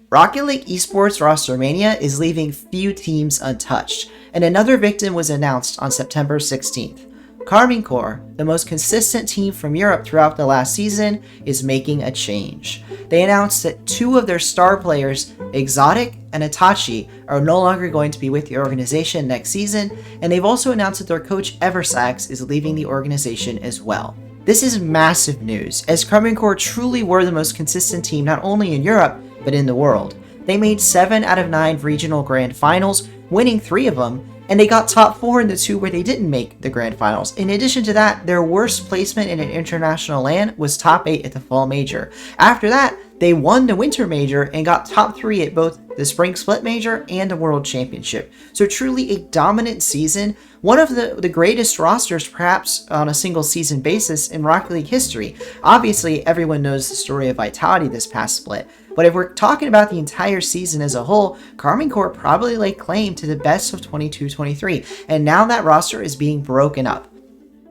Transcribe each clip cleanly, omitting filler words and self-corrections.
Rocket League Esports roster mania is leaving few teams untouched, and another victim was announced on September 16th. Karmine, the most consistent team from Europe throughout the last season, is making a change. They announced that two of their star players, Exotic and Itachi, are no longer going to be with the organization next season, and they've also announced that their coach Eversax is leaving the organization as well. This is massive news, as Karmine truly were the most consistent team not only in Europe, but in the world. They made 7 out of 9 regional grand finals, winning 3 of them, and they got top 4 in the 2 where they didn't make the grand finals. In addition to that, their worst placement in an international LAN was top 8 at the fall major. After that, they won the winter major and got top 3 at both the spring split major and the world championship. So truly a dominant season, one of the greatest rosters perhaps on a single season basis in Rocket League history. Obviously, everyone knows the story of Vitality this past split, but if we're talking about the entire season as a whole, Karmine probably laid claim to the best of 22-23, and now that roster is being broken up.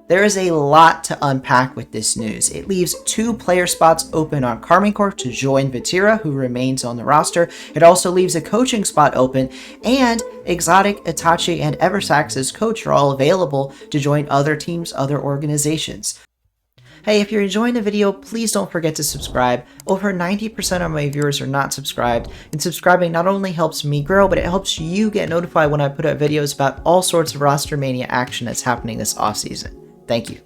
There is a lot to unpack with this news. It leaves 2 player spots open on Karmine to join Vatira, who remains on the roster. It also leaves a coaching spot open, and Exotic, Itachi, and Eversax as coach are all available to join other teams, other organizations. Hey, if you're enjoying the video, please don't forget to subscribe. Over 90% of my viewers are not subscribed, and subscribing not only helps me grow, but it helps you get notified when I put out videos about all sorts of roster mania action that's happening this offseason. Thank you.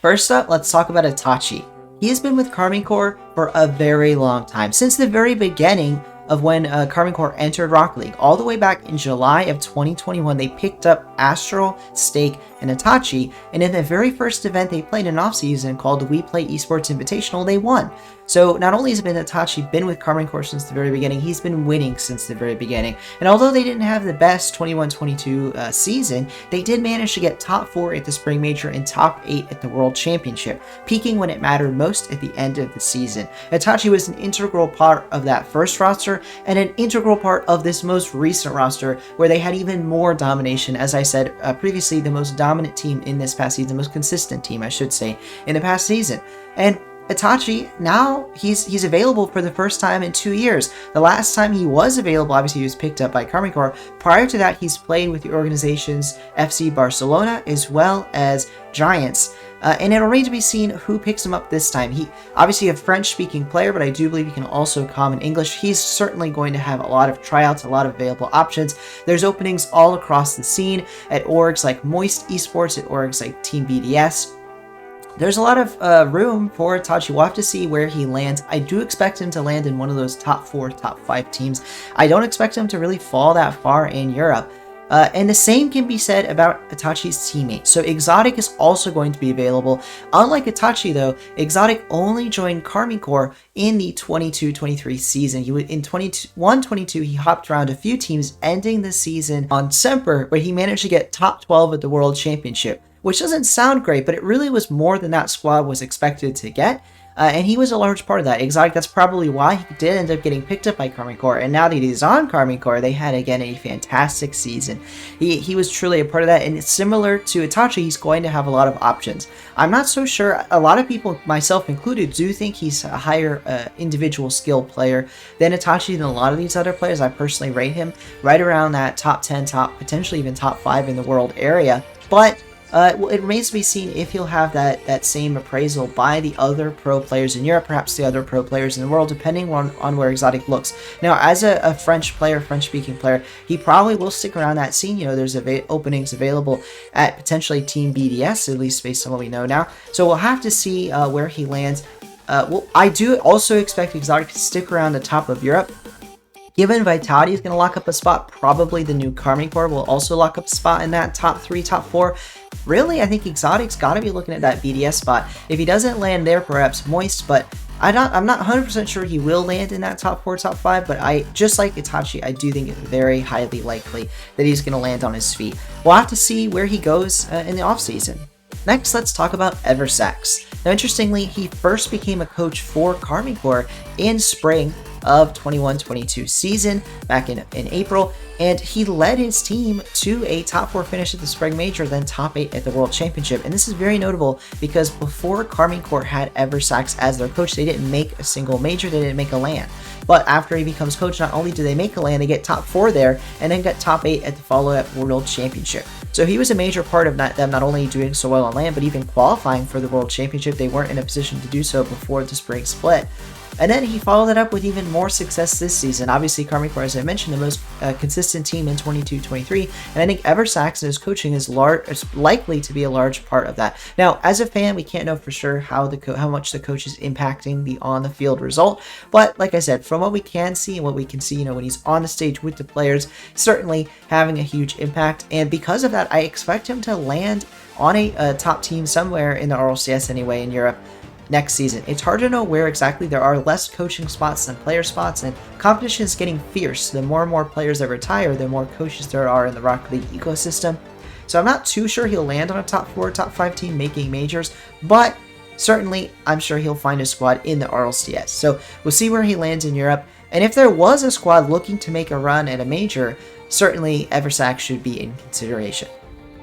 First up, let's talk about Itachi. He has been with Karmine for a very long time, since the very beginning of when Karmine entered Rocket League. All the way back in July of 2021, they picked up Astral, Stake, and Itachi, and in the very first event they played in offseason called the We Play Esports Invitational, they won. So not only has Itachi been with Karmine since the very beginning, he's been winning since the very beginning. And although they didn't have the best 21-22 season, they did manage to get top 4 at the Spring Major and top 8 at the World Championship, peaking when it mattered most at the end of the season. Itachi was an integral part of that first roster and an integral part of this most recent roster, where they had even more domination. As I said previously, the most dominant team in this past season, the most consistent team, I should say, in the past season. And Itachi, now he's available for the first time in 2 years. The last time he was available, obviously he was picked up by Karmine. Prior to that, he's played with the organizations FC Barcelona as well as Giants. And it remains to be seen who picks him up this time. He obviously a French-speaking player, but I do believe he can also comment English. He's certainly going to have a lot of tryouts, a lot of available options. There's openings all across the scene at orgs like Moist Esports, at orgs like Team BDS. There's a lot of room for Itachi. We'll have to see where he lands. I do expect him to land in one of those top 4, top 5 teams. I don't expect him to really fall that far in Europe. And the same can be said about Itachi's teammates. So Exotic is also going to be available. Unlike Itachi though, Exotic only joined Karmine in the 22-23 season. In 21-22, he hopped around a few teams, ending the season on Semper, where he managed to get top 12 at the World Championship, which doesn't sound great, but it really was more than that squad was expected to get. And he was a large part of that. Exotic, that's probably why he did end up getting picked up by Karmine. And now that he's on Karmine, they had, again, a fantastic season. He was truly a part of that. And similar to Itachi, he's going to have a lot of options. I'm not so sure. A lot of people, myself included, do think he's a higher individual skill player than Itachi than a lot of these other players. I personally rate him right around that top 10, potentially even top 5 in the world area. But it remains to be seen if he'll have that same appraisal by the other pro players in Europe, perhaps the other pro players in the world, depending on where Exotic looks. Now, as a French-speaking player, he probably will stick around that scene. You know, there's openings available at potentially Team BDS, at least based on what we know now. So we'll have to see where he lands. Well, I do also expect Exotic to stick around the top of Europe. Given Vitality is going to lock up a spot, probably the new Karmine will also lock up a spot in that top 3, top 4. Really, I think Exotic's got to be looking at that BDS spot. If he doesn't land there, perhaps Moist, but I'm not 100% sure he will land in that top 4, top 5, but just like Itachi, I do think it's very highly likely that he's going to land on his feet. We'll have to see where he goes in the offseason. Next, let's talk about Eversax. Now, interestingly, he first became a coach for Karmine in spring of 21-22 season back in April, and he led his team to a top 4 finish at the Spring Major, then top 8 at the World Championship. And this is very notable because before Karmine Corp had Eversax as their coach, they didn't make a single major, they didn't make a land. But after he becomes coach, not only do they make a land, they get top 4 there, and then get top 8 at the follow-up World Championship. So he was a major part of them not only doing so well on land, but even qualifying for the World Championship. They weren't in a position to do so before the spring split. And then he followed it up with even more success this season. Obviously, Karmine Corp, as I mentioned, the most consistent team in 22-23, and I think Eversax and his coaching is likely to be a large part of that. Now, as a fan, we can't know for sure how much the coach is impacting the on-the-field result, but like I said, from what we can see and what we can see, when he's on the stage with the players, certainly having a huge impact. And because of that, I expect him to land on a top team somewhere in the RLCS anyway in Europe next season. It's hard to know where exactly. There are less coaching spots than player spots, and competition is getting fierce. The more and more players that retire, the more coaches there are in the Rocket League ecosystem. So I'm not too sure he'll land on a top 4, top 5 team making majors, but certainly I'm sure he'll find a squad in the RLCS. So we'll see where he lands in Europe. And if there was a squad looking to make a run at a major, certainly Eversax should be in consideration.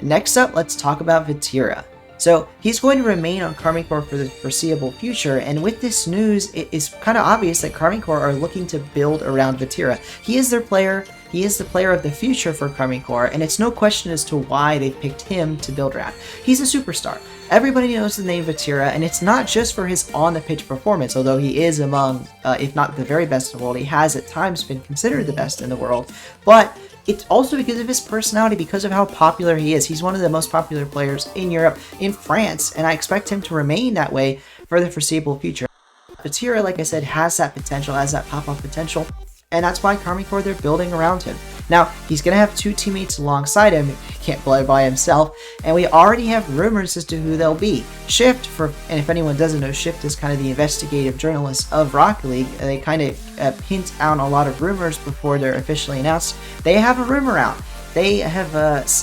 Next up, let's talk about Vatira. So he's going to remain on Karmine Corp for the foreseeable future, and with this news, it is kind of obvious that Karmine Corp are looking to build around Vatira. He is their player, he is the player of the future for Karmine Corp, and it's no question as to why they picked him to build around. He's a superstar. Everybody knows the name Vatira, and it's not just for his on-the-pitch performance, although he is among, if not the very best in the world. He has at times been considered the best in the world, but it's also because of his personality, because of how popular he is. He's one of the most popular players in Europe, in France, and I expect him to remain that way for the foreseeable future. Vatira, like I said, has that potential, has that pop-up potential, and that's why Karmine Corp, they're building around him. Now, he's going to have 2 teammates alongside him. He can't play by himself, and we already have rumors as to who they'll be. Shift, and if anyone doesn't know, Shift is kind of the investigative journalist of Rocket League. They kind of hint out a lot of rumors before they're officially announced. They have a rumor out. They have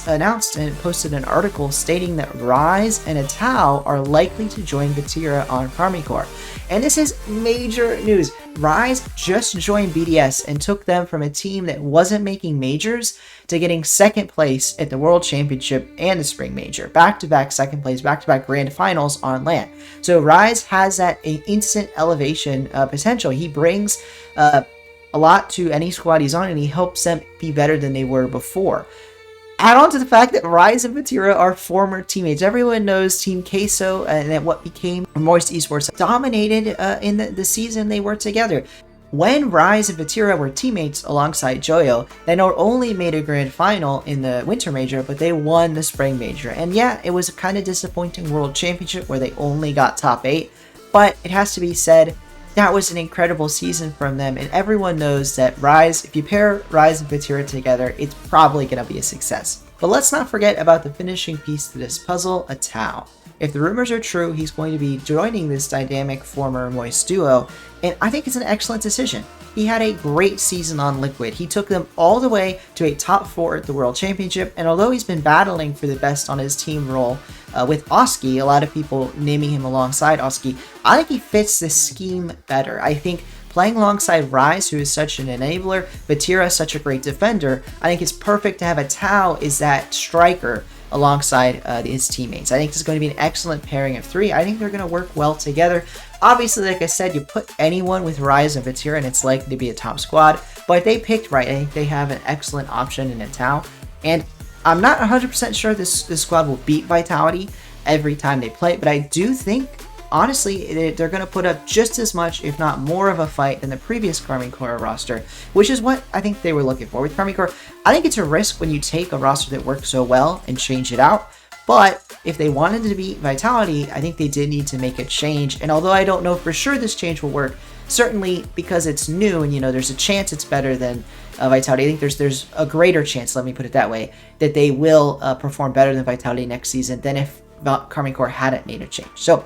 announced and posted an article stating that Rise and Atao are likely to join Vatira on Karmine Corp. And this is major news. Rise just joined BDS and took them from a team that wasn't making majors to getting second place at the World Championship and the Spring Major. Back-to-back second place, back-to-back grand finals on land. So Rise has that instant elevation potential. He brings a lot to any squad he's on, and he helps them be better than they were before. Add on to the fact that Rise and Vatira are former teammates. Everyone knows Team Queso and that what became Moist Esports dominated in the season they were together. When Rise and Vatira were teammates alongside Joyo, they not only made a grand final in the Winter Major, but they won the Spring Major. And yeah, it was a kind of disappointing World Championship where they only got top 8, but it has to be said, that was an incredible season from them, and everyone knows that Rise, if you pair Rise and Vatira together, it's probably going to be a success. But let's not forget about the finishing piece to this puzzle, Atao. If the rumors are true, he's going to be joining this dynamic former Moist duo, and I think it's an excellent decision. He had a great season on Liquid. He took them all the way to a top 4 at the World Championship, and although he's been battling for the best on his team role with Oski, a lot of people naming him alongside Oski, I think he fits this scheme better. I think playing alongside Rise, who is such an enabler, Vatira is such a great defender, I think it's perfect to have Atao as that striker alongside his teammates. I think this is going to be an excellent pairing of 3. I think they're going to work well together. Obviously, like I said, you put anyone with Rise and Vatira and it's likely to be a top squad, but if they picked right, I think they have an excellent option in Atao. And I'm not 100% sure this squad will beat Vitality every time they play, but I do think, honestly, they're going to put up just as much, if not more of a fight than the previous Karmine Corp roster, which is what I think they were looking for. With Karmine Corp, I think it's a risk when you take a roster that works so well and change it out, but if they wanted to beat Vitality, I think they did need to make a change, and although I don't know for sure this change will work, certainly because it's new and, there's a chance it's better than Vitality, I think there's a greater chance, let me put it that way, that they will perform better than Vitality next season than if Karmine Corp hadn't made a change. So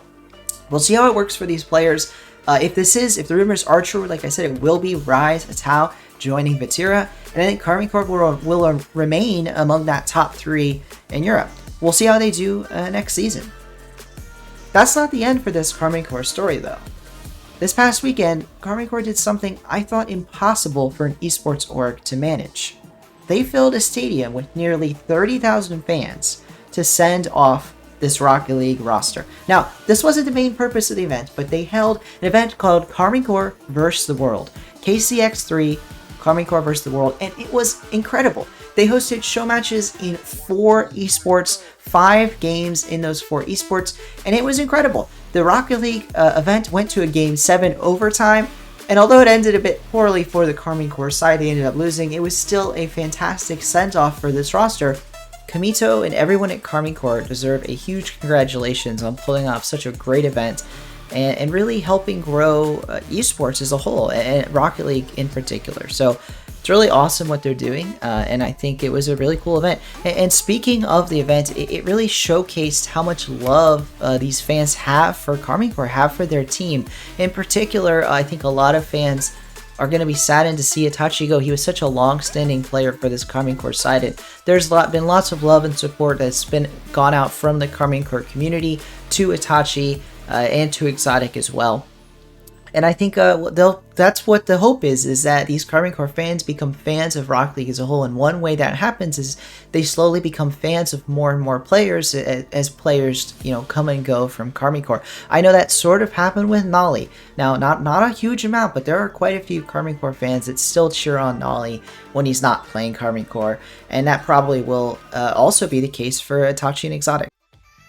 we'll see how it works for these players. If the rumors are true, like I said, it will be Rise, Atao joining Vatira, and I think Karmine Corp will remain among that top 3 in Europe. We'll see how they do next season. That's not the end for this Karmine Corp story, though. This past weekend, Karmine Corp did something I thought impossible for an esports org to manage. They filled a stadium with nearly 30,000 fans to send off this Rocket League roster. Now, this wasn't the main purpose of the event, but they held an event called Karmine Corp vs. the World. KCX3, Karmine Corp vs. the World, and it was incredible. They hosted show matches in 4 esports, 5 games in those 4 esports, and it was incredible. The Rocket League event went to a Game 7 overtime, and although it ended a bit poorly for the Karmine Corp side, they ended up losing, it was still a fantastic send-off for this roster. Kamito and everyone at Karmine Corp deserve a huge congratulations on pulling off such a great event and really helping grow esports as a whole, and Rocket League in particular. So it's really awesome what they're doing, and I think it was a really cool event. And speaking of the event, it really showcased how much love these fans have for Karmine Corp, have for their team. In particular, I think a lot of fans are going to be saddened to see Itachi go. He was such a long-standing player for this Karmine Corp side. And there's been lots of love and support that's been gone out from the Karmine Corp community to Itachi and to Exotic as well. And I think that's what the hope is that these Karmine Corp fans become fans of Rocket League as a whole. And one way that happens is they slowly become fans of more and more players as players, come and go from Karmine Corp. I know that sort of happened with Nolly. Now, not a huge amount, but there are quite a few Karmine Corp fans that still cheer on Nolly when he's not playing Karmine Corp. And that probably will also be the case for Itachi and Exotic.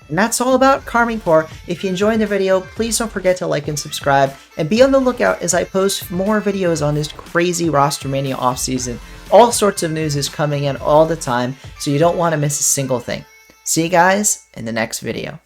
And that's all about Karmine Corp. If you enjoyed the video, please don't forget to like and subscribe, and be on the lookout as I post more videos on this crazy Roster Mania offseason. All sorts of news is coming in all the time, so you don't want to miss a single thing. See you guys in the next video.